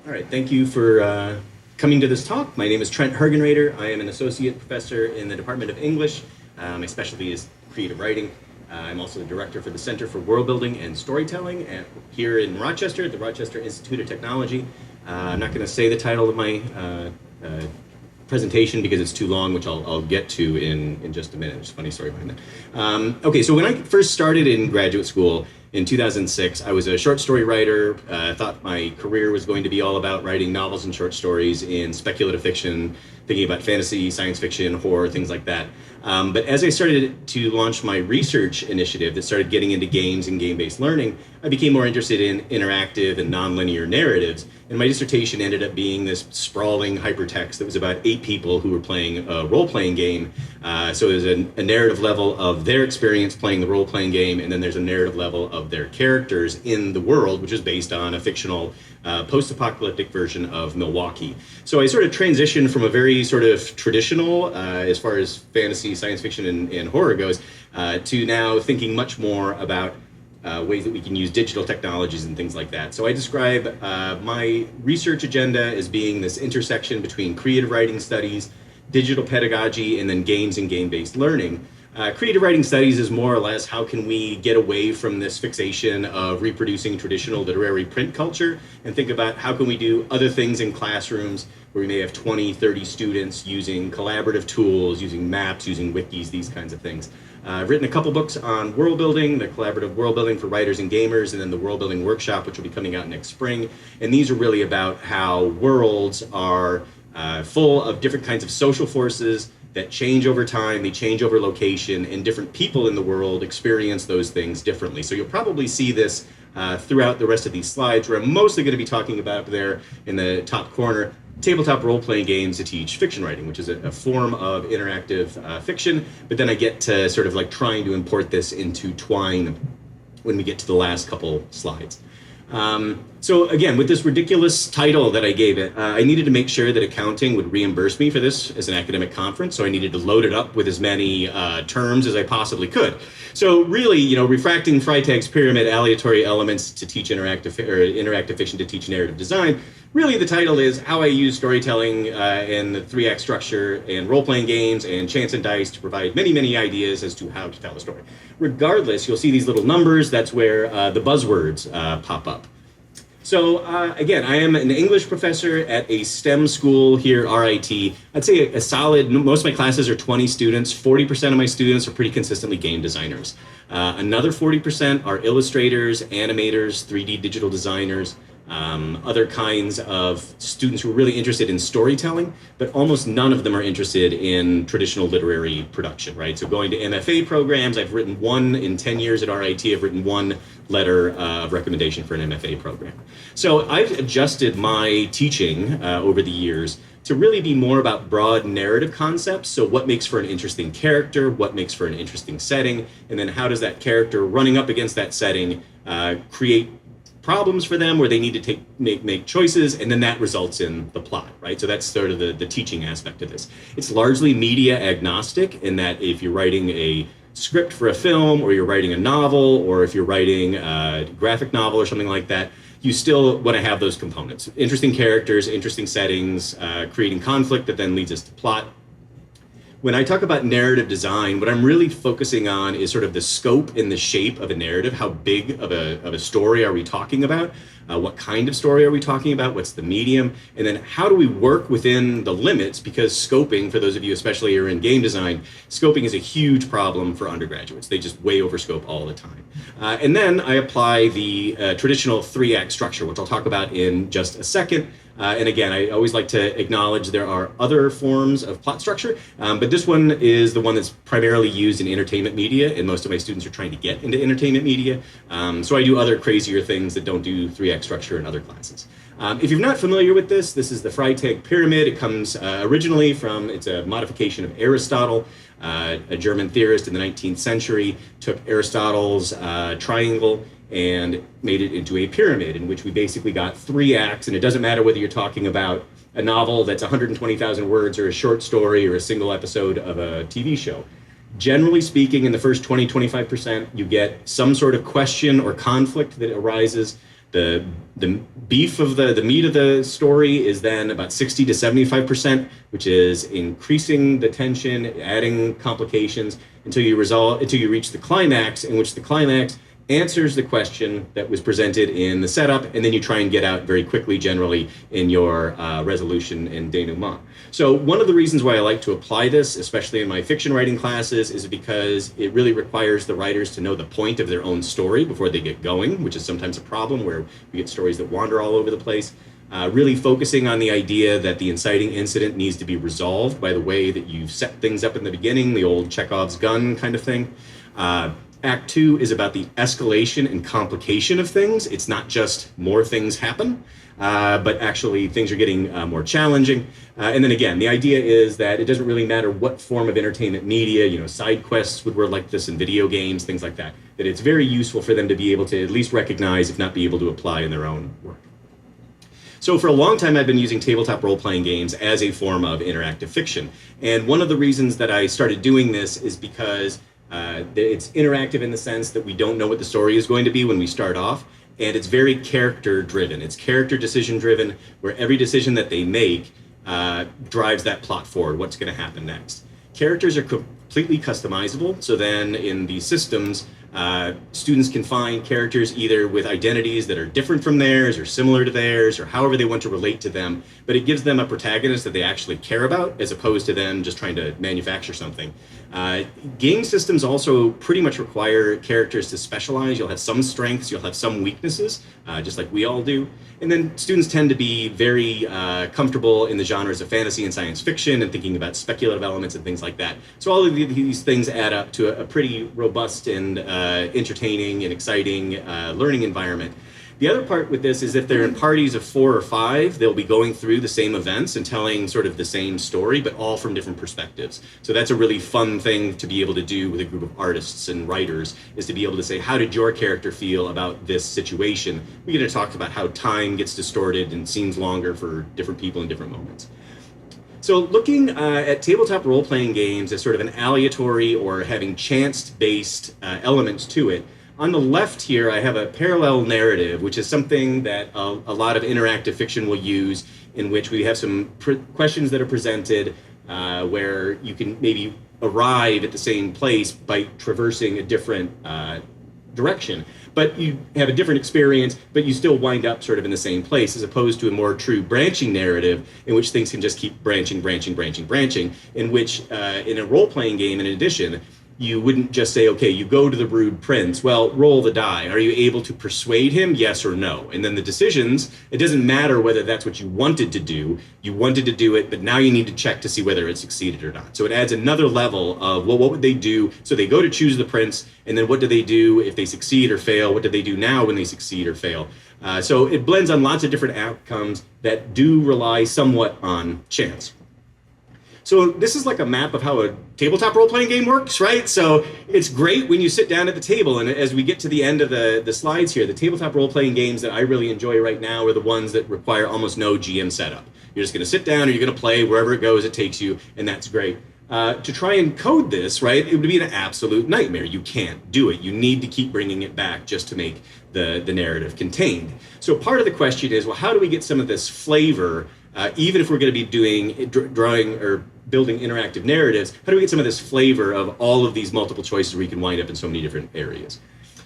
All right, thank you for coming to this talk. My name is Trent Hergenrader. I am an associate professor in the Department of English. My specialty is creative writing. I'm also the director for the Center for Worldbuilding and Storytelling here in Rochester at the Rochester Institute of Technology. I'm not going to say the title of my presentation because it's too long, which I'll get to in just a minute. There's a funny story behind that. Okay, so when I first started in graduate school in 2006, I was a short story writer. I thought my career was going to be all about writing novels and short stories in speculative fiction, thinking about fantasy, science fiction, horror, things like that. But as I started to launch my research initiative that started getting into games and game-based learning, I became more interested in interactive and nonlinear narratives. And my dissertation ended up being this sprawling hypertext that was about 8 people who were playing a role-playing game. So there's a narrative level of their experience playing the role-playing game, and then there's a narrative level of their characters in the world, which is based on a fictional post-apocalyptic version of Milwaukee. So I sort of transitioned from a very sort of traditional, as far as fantasy, science fiction, and horror goes, to now thinking much more about ways that we can use digital technologies and things like that. So I describe my research agenda as being this intersection between creative writing studies, digital pedagogy, and then games and game-based learning. Creative writing studies is more or less how can we get away from this fixation of reproducing traditional literary print culture and think about how can we do other things in classrooms where we may have 20, 30 students using collaborative tools, using maps, using wikis, these kinds of things. I've written a couple books on world building, the Collaborative Worldbuilding for writers and gamers, and then the Worldbuilding Workshop, which will be coming out next spring. And these are really about how worlds are full of different kinds of social forces that change over time, they change over location, and different people in the world experience those things differently. So you'll probably see this throughout the rest of these slides, where I'm mostly going to be talking about there in the top corner, tabletop role-playing games to teach fiction writing, which is a form of interactive fiction. But then I get to sort of like trying to import this into Twine when we get to the last couple slides. So again, with this ridiculous title that I gave it, I needed to make sure that accounting would reimburse me for this as an academic conference. So I needed to load it up with as many terms as I possibly could. So really, refracting Freytag's pyramid, aleatory elements to teach interactive fiction to teach narrative design. Really, the title is how I use storytelling and the 3-act structure and role-playing games and chance and dice to provide many, many ideas as to how to tell a story. Regardless, you'll see these little numbers. That's where the buzzwords pop up. So again, I am an English professor at a STEM school here, RIT. I'd say a solid, most of my classes are 20 students. 40% of my students are pretty consistently game designers. Another 40% are illustrators, animators, 3D digital designers, other kinds of students who are really interested in storytelling, but almost none of them are interested in traditional literary production, right? So going to MFA programs, I've written one in 10 years at RIT, I've written one letter of recommendation for an MFA program. So I've adjusted my teaching over the years to really be more about broad narrative concepts. So what makes for an interesting character, what makes for an interesting setting, and then how does that character running up against that setting create problems for them where they need to make choices, and then that results in the plot, right? So that's sort of the teaching aspect of this. It's largely media agnostic in that if you're writing a script for a film, or you're writing a novel, or if you're writing a graphic novel or something like that, you still want to have those components. Interesting characters, interesting settings, creating conflict that then leads us to plot. When I talk about narrative design, what I'm really focusing on is sort of the scope and the shape of a narrative. How big of a story are we talking about? What kind of story are we talking about? What's the medium? And then how do we work within the limits? Because scoping, for those of you especially who are in game design, scoping is a huge problem for undergraduates. They just way overscope all the time. And then I apply the traditional 3-act structure, which I'll talk about in just a second. And again, I always like to acknowledge there are other forms of plot structure, but this one is the one that's primarily used in entertainment media, and most of my students are trying to get into entertainment media. So I do other crazier things that don't do 3-act structure in other classes. If you're not familiar with this is the Freytag pyramid. It comes originally from, it's a modification of Aristotle, a German theorist in the 19th century, took Aristotle's triangle and made it into a pyramid in which we basically got 3 acts, and it doesn't matter whether you're talking about a novel that's 120,000 words or a short story or a single episode of a TV show. Generally speaking, in the first 20-25%, you get some sort of question or conflict that arises The beef of the meat of the story is then about 60 to 75%, which is increasing the tension, adding complications until you reach the climax, in which the climax answers the question that was presented in the setup, and then you try and get out very quickly, generally, in your resolution and denouement. So one of the reasons why I like to apply this, especially in my fiction writing classes, is because it really requires the writers to know the point of their own story before they get going, which is sometimes a problem where we get stories that wander all over the place. Really focusing on the idea that the inciting incident needs to be resolved by the way that you've set things up in the beginning, the old Chekhov's gun kind of thing. Act 2 is about the escalation and complication of things. It's not just more things happen, but actually things are getting more challenging. And then again, the idea is that it doesn't really matter what form of entertainment media, side quests would work like this in video games, things like that, that it's very useful for them to be able to at least recognize, if not be able to apply in their own work. So for a long time, I've been using tabletop role-playing games as a form of interactive fiction. And one of the reasons that I started doing this is because it's interactive in the sense that we don't know what the story is going to be when we start off, and it's very character driven. It's character decision driven, where every decision that they make drives that plot forward, what's going to happen next. Characters are completely customizable, so then in these systems, students can find characters either with identities that are different from theirs or similar to theirs or however they want to relate to them, but it gives them a protagonist that they actually care about as opposed to them just trying to manufacture something. Game systems also pretty much require characters to specialize. You'll have some strengths, you'll have some weaknesses, just like we all do. And then students tend to be very comfortable in the genres of fantasy and science fiction and thinking about speculative elements and things like that. So all of these things add up to a pretty robust and entertaining and exciting learning environment. The other part with this is if they're in parties of 4 or 5, they'll be going through the same events and telling sort of the same story, but all from different perspectives. So that's a really fun thing to be able to do with a group of artists and writers, is to be able to say, how did your character feel about this situation? We're going to talk about how time gets distorted and seems longer for different people in different moments. So looking at tabletop role-playing games as sort of an aleatory or having chance-based elements to it, on the left here, I have a parallel narrative, which is something that a lot of interactive fiction will use, in which we have some questions that are presented where you can maybe arrive at the same place by traversing a different direction. But you have a different experience, but you still wind up sort of in the same place, as opposed to a more true branching narrative in which things can just keep branching, in which in a role-playing game, in addition, you wouldn't just say, okay, you go to the rude prince, well, roll the die. Are you able to persuade him, yes or no? And then the decisions, it doesn't matter whether that's what you wanted to do. You wanted to do it, but now you need to check to see whether it succeeded or not. So it adds another level of, well, what would they do? So they go to choose the prince, and then what do they do if they succeed or fail? What do they do now when they succeed or fail? So it blends on lots of different outcomes that do rely somewhat on chance. So this is like a map of how a tabletop role-playing game works, right? So it's great when you sit down at the table, and as we get to the end of the slides here, the tabletop role-playing games that I really enjoy right now are the ones that require almost no GM setup. You're just going to sit down and you're going to play wherever it goes, it takes you, and that's great. To try and code this, right, it would be an absolute nightmare. You can't do it. You need to keep bringing it back just to make the narrative contained. So part of the question is, well, how do we get some of this flavor, even if we're going to be drawing or building interactive narratives, how do we get some of this flavor of all of these multiple choices where you can wind up in so many different areas?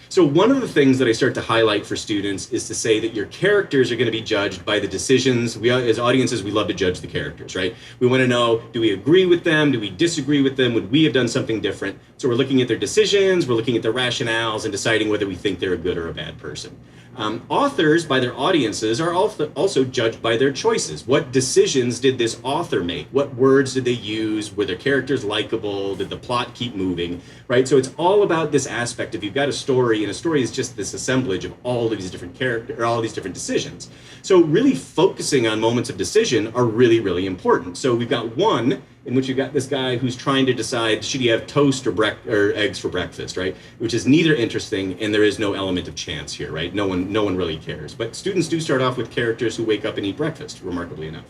So one of the things that I start to highlight for students is to say that your characters are going to be judged by the decisions. We, as audiences, we love to judge the characters, right? We want to know, do we agree with them? Do we disagree with them? Would we have done something different? So we're looking at their decisions, we're looking at their rationales, and deciding whether we think they're a good or a bad person. Authors, by their audiences, are also judged by their choices. What decisions did this author make? What words did they use? Were their characters likable? Did the plot keep moving? Right? So it's all about this aspect. If you've got a story, and a story is just this assemblage of all of these different characters, or all of these different decisions. So really focusing on moments of decision are really, really important. So we've got one in which you've got this guy who's trying to decide, should he have toast or eggs for breakfast, right? Which is neither interesting, and there is no element of chance here, right? No one really cares. But students do start off with characters who wake up and eat breakfast, remarkably enough.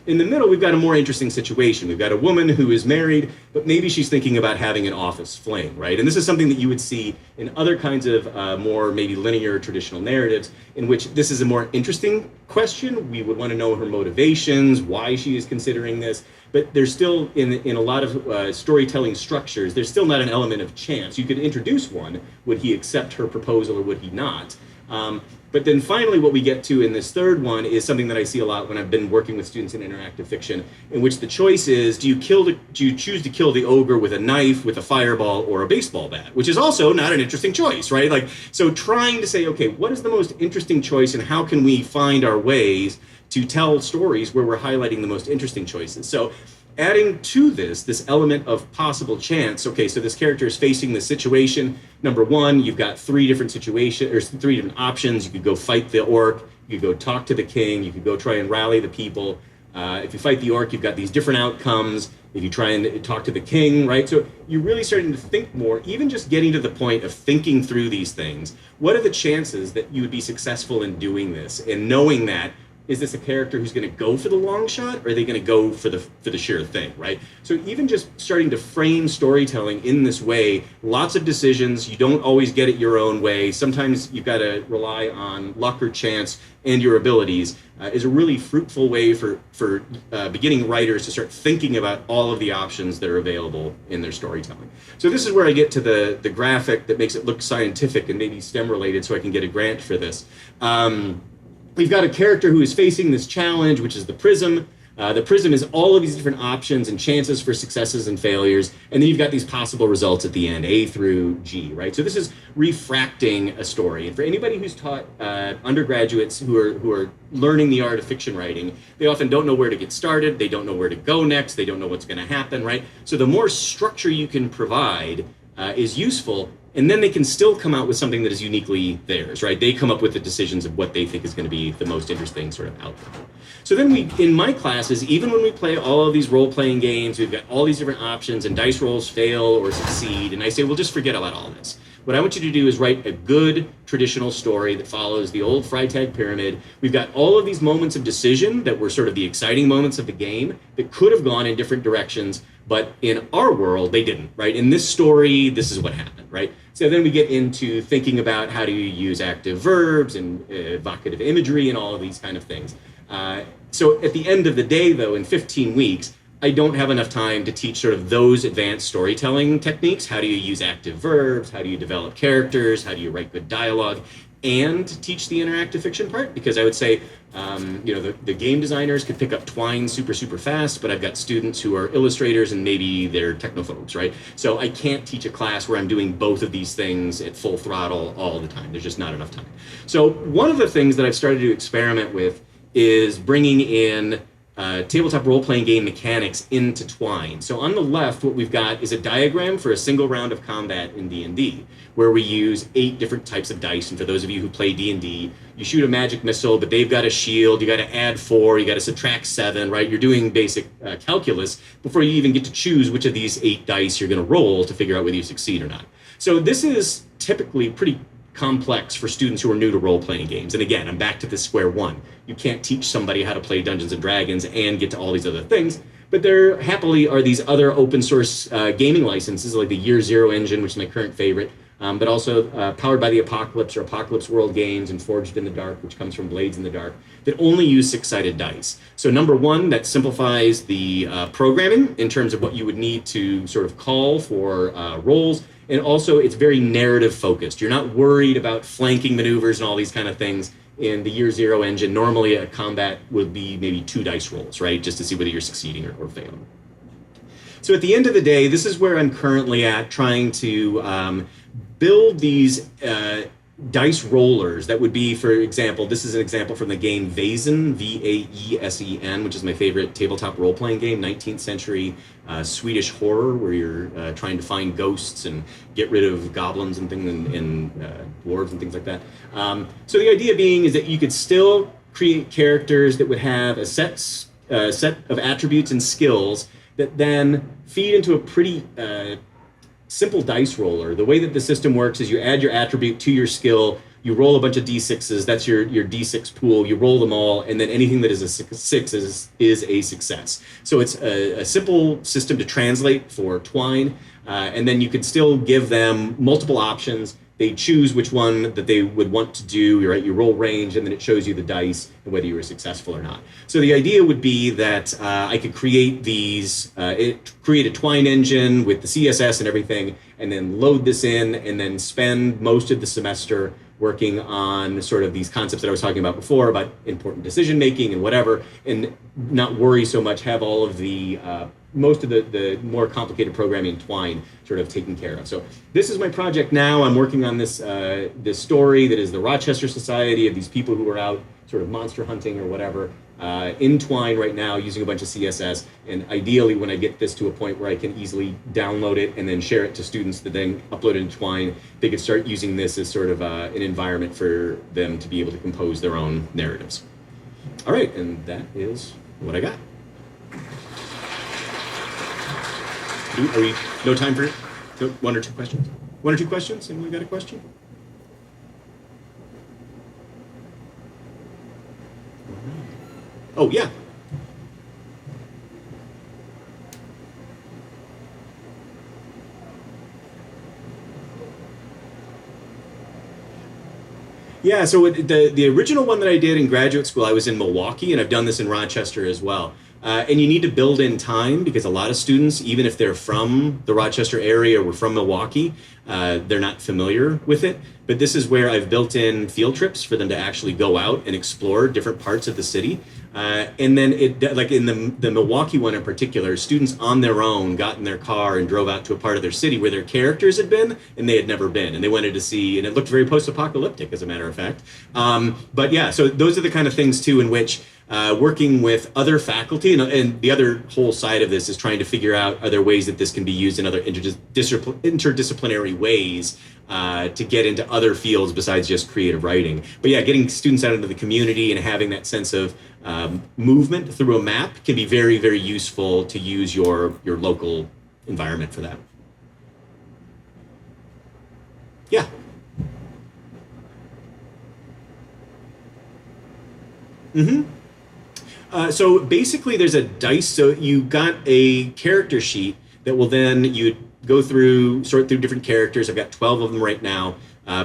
In the middle, we've got a more interesting situation. We've got a woman who is married, but maybe she's thinking about having an office fling, right? And this is something that you would see in other kinds of more maybe linear traditional narratives, in which this is a more interesting question. We would want to know her motivations, why she is considering this. But there's still, in a lot of storytelling structures, there's still not an element of chance. You could introduce one. Would he accept her proposal or would he not? But then finally what we get to in this third one is something that I see a lot when I've been working with students in interactive fiction, in which the choice is, do you choose to kill the ogre with a knife, with a fireball, or a baseball bat? Which is also not an interesting choice, right? Like, so trying to say, okay, what is the most interesting choice and how can we find our ways to tell stories where we're highlighting the most interesting choices? So adding to this element of possible chance. Okay, so this character is facing this situation. Number one, you've got three different options. You could go fight the orc, you could go talk to the king, you could go try and rally the people. If you fight the orc, you've got these different outcomes. If you try and talk to the king, right? So you're really starting to think more, even just getting to the point of thinking through these things. What are the chances that you would be successful in doing this? And knowing that, is this a character who's going to go for the long shot, or are they going to go for the sure thing, right? So even just starting to frame storytelling in this way, lots of decisions, you don't always get it your own way. Sometimes you've got to rely on luck or chance and your abilities, is a really fruitful way for beginning writers to start thinking about all of the options that are available in their storytelling. So this is where I get to the graphic that makes it look scientific and maybe STEM related, so I can get a grant for this. We've got a character who is facing this challenge, which is the prism. The prism is all of these different options and chances for successes and failures. And then you've got these possible results at the end, A through G, right? So this is refracting a story. And for anybody who's taught undergraduates who are learning the art of fiction writing, they often don't know where to get started. They don't know where to go next. They don't know what's going to happen, right? So the more structure you can provide is useful. And then they can still come out with something that is uniquely theirs, right? They come up with the decisions of what they think is going to be the most interesting sort of outcome. So then in my classes, even when we play all of these role-playing games, we've got all these different options and dice rolls fail or succeed. And I say, well, just forget about all this. What I want you to do is write a good traditional story that follows the old Freytag pyramid. We've got all of these moments of decision that were sort of the exciting moments of the game that could have gone in different directions, but in our world, they didn't, right? In this story, this is what happened, right? So then we get into thinking about how do you use active verbs and evocative imagery and all of these kind of things. So at the end of the day, though, in 15 weeks, I don't have enough time to teach sort of those advanced storytelling techniques. How do you use active verbs? How do you develop characters? How do you write good dialogue? And teach the interactive fiction part? Because I would say, the game designers could pick up Twine super fast, but I've got students who are illustrators and maybe they're technophobes, right? So I can't teach a class where I'm doing both of these things at full throttle all the time. There's just not enough time. So one of the things that I've started to experiment with is bringing in tabletop role-playing game mechanics into Twine. So on the left, what we've got is a diagram for a single round of combat in D&D, where we use 8 different types of dice. And for those of you who play D&D, you shoot a magic missile, but they've got a shield. You got to add 4, you got to subtract 7, right? You're doing basic calculus before you even get to choose which of these 8 dice you're going to roll to figure out whether you succeed or not. So this is typically pretty complex for students who are new to role-playing games. And again, I'm back to this square one. You can't teach somebody how to play Dungeons and Dragons and get to all these other things. But there happily are these other open source gaming licenses, like the Year Zero engine, which is my current favorite, but also Powered by the Apocalypse or Apocalypse World Games and Forged in the Dark, which comes from Blades in the Dark, that only use 6-sided dice. So number one, that simplifies the programming in terms of what you would need to sort of call for rolls. And also, it's very narrative focused. You're not worried about flanking maneuvers and all these kind of things. In the Year Zero engine, normally a combat would be maybe 2 dice rolls, right? Just to see whether you're succeeding or failing. So at the end of the day, this is where I'm currently at, trying to build these dice rollers that would be, for example, this is an example from the game Vaesen, Vaesen, which is my favorite tabletop role-playing game, 19th century Swedish horror, where you're trying to find ghosts and get rid of goblins and things and dwarves and things like that. So the idea being is that you could still create characters that would have a set of attributes and skills that then feed into a pretty simple dice roller. The way that the system works is you add your attribute to your skill. you roll a bunch of d6s. That's your d6 pool. You roll them all, and then anything that is a six is a success. So it's a simple system to translate for Twine, and then you could still give them multiple options. They choose which one that they would want to do, right? You roll range, and then it shows you the dice and whether you were successful or not. So the idea would be that I could create these, create a Twine engine with the CSS and everything, and then load this in, and then spend most of the semester working on sort of these concepts that I was talking about before, about important decision making and whatever, and not worry so much, have all of the most of the more complicated programming in Twine sort of taken care of. So this is my project now. I'm working on this this story that is the Rochester Society of these people who are out sort of monster hunting or whatever in Twine right now using a bunch of CSS. And ideally, when I get this to a point where I can easily download it and then share it to students that then upload it in Twine, they could start using this as sort of an environment for them to be able to compose their own narratives. All right, and that is what I got. Are we, no time for one or two questions? One or two questions? Anyone got a question? Oh, yeah. Yeah, so the original one that I did in graduate school, I was in Milwaukee, and I've done this in Rochester as well. And you need to build in time because a lot of students, even if they're from the Rochester area or from Milwaukee, they're not familiar with it. But this is where I've built in field trips for them to actually go out and explore different parts of the city. And then like in the Milwaukee one in particular, students on their own got in their car and drove out to a part of their city where their characters had been and they had never been. And they wanted to see, and it looked very post-apocalyptic as a matter of fact. But yeah, so those are the kind of things too in which working with other faculty, and the other whole side of this is trying to figure out, are there ways that this can be used in other interdisciplinary ways to get into other fields besides just creative writing. But yeah, getting students out into the community and having that sense of movement through a map can be very, very useful to use your local environment for that. Yeah. Mm-hmm. So basically there's a dice, so you got a character sheet that will then, you go through, sort through different characters. I've got 12 of them right now,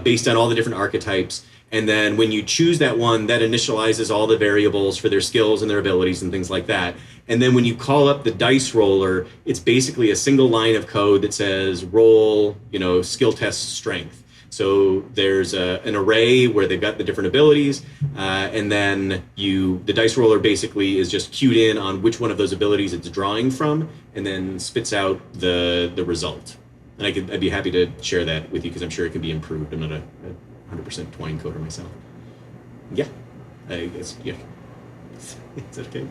based on all the different archetypes. And then when you choose that one, that initializes all the variables for their skills and their abilities and things like that. And then when you call up the dice roller, it's basically a single line of code that says roll, skill test strength. So there's an array where they've got the different abilities, and then the dice roller basically is just cued in on which one of those abilities it's drawing from, and then spits out the result. And I'd be happy to share that with you because I'm sure it can be improved. I'm not a 100% Twine coder myself. Yeah, I guess, yeah. It's okay.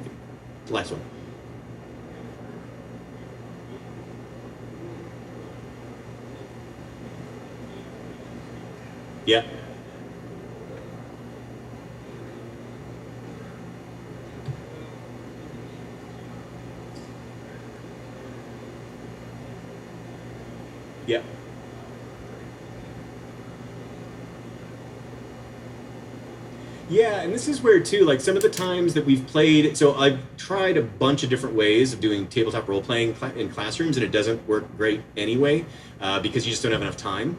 Last one. Yeah. Yeah. Yeah, and this is where too, like some of the times that we've played, so I've tried a bunch of different ways of doing tabletop role playing in classrooms, and it doesn't work great anyway, because you just don't have enough time.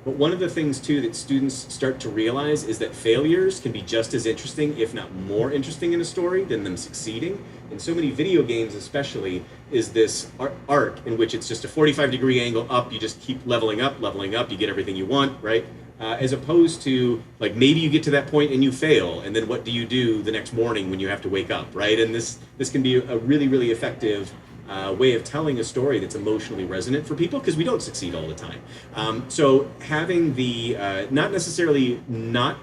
But one of the things too that students start to realize is that failures can be just as interesting, if not more interesting in a story than them succeeding. In so many video games especially, is this arc in which it's just a 45-degree angle up, you just keep leveling up, you get everything you want, right? As opposed to, like, maybe you get to that point and you fail, and then what do you do the next morning when you have to wake up, right? And this can be a really, really effective way of telling a story that's emotionally resonant for people, because we don't succeed all the time. So having the, not necessarily not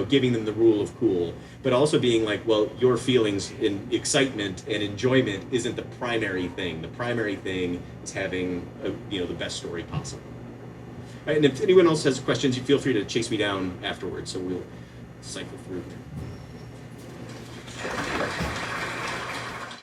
giving them the rule of cool, but also being like, well, your feelings in excitement and enjoyment isn't the primary thing. The primary thing is having the best story possible. Right, and if anyone else has questions, you feel free to chase me down afterwards, so we'll cycle through.